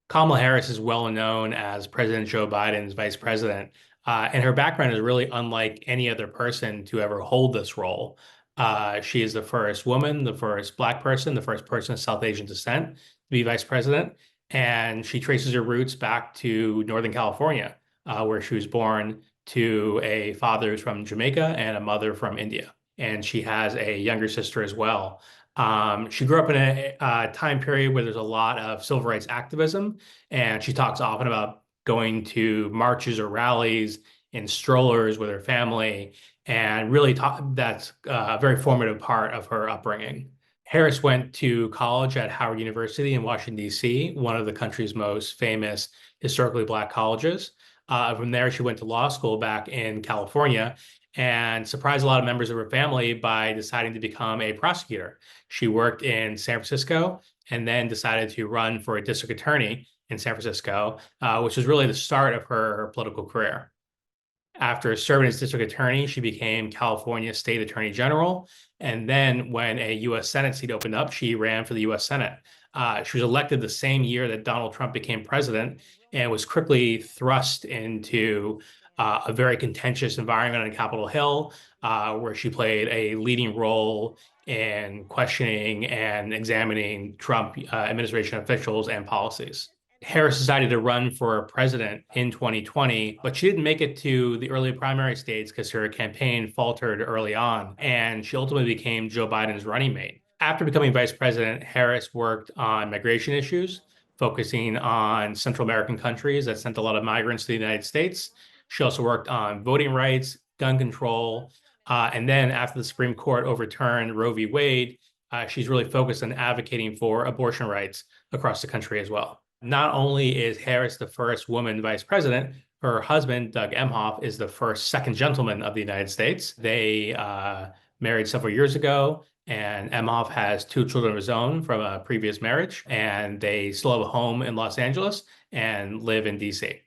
Kamala Harris is well known as President Joe Biden's vice president, and her background is really unlike any other person to ever hold this role. She is the first woman, the first Black person, the first person of South Asian descent to be vice president, and she traces her roots back to Northern California, where she was born to a father who's from Jamaica and a mother from India. And she has a younger sister as well. She grew up in a time period where there's a lot of civil rights activism, and she talks often about going to marches or rallies in strollers with her family, and really that's a very formative part of her upbringing. Harris went to college at Howard University in Washington, D.C., one of the country's most famous historically Black colleges. From there, she went to law school back in California and surprised a lot of members of her family by deciding to become a prosecutor. She worked in San Francisco and then decided to run for a district attorney in San Francisco, which was really the start of her political career. After serving as district attorney, she became California State Attorney General. And then when a U.S. Senate seat opened up, she ran for the U.S. Senate. She was elected the same year that Donald Trump became president and was quickly thrust into a very contentious environment on Capitol Hill, where she played a leading role in questioning and examining Trump administration officials and policies. Harris decided to run for president in 2020, but she didn't make it to the early primary states because her campaign faltered early on, and she ultimately became Joe Biden's running mate. After becoming vice president, Harris worked on migration issues, focusing on Central American countries that sent a lot of migrants to the United States. She also worked on voting rights, gun control, and then after the Supreme Court overturned Roe v. Wade, she's really focused on advocating for abortion rights across the country as well. Not only is Harris the first woman vice president, her husband, Doug Emhoff, is the first second gentleman of the United States. They married several years ago, and Emhoff has two children of his own from a previous marriage, and they still have a home in Los Angeles and live in DC.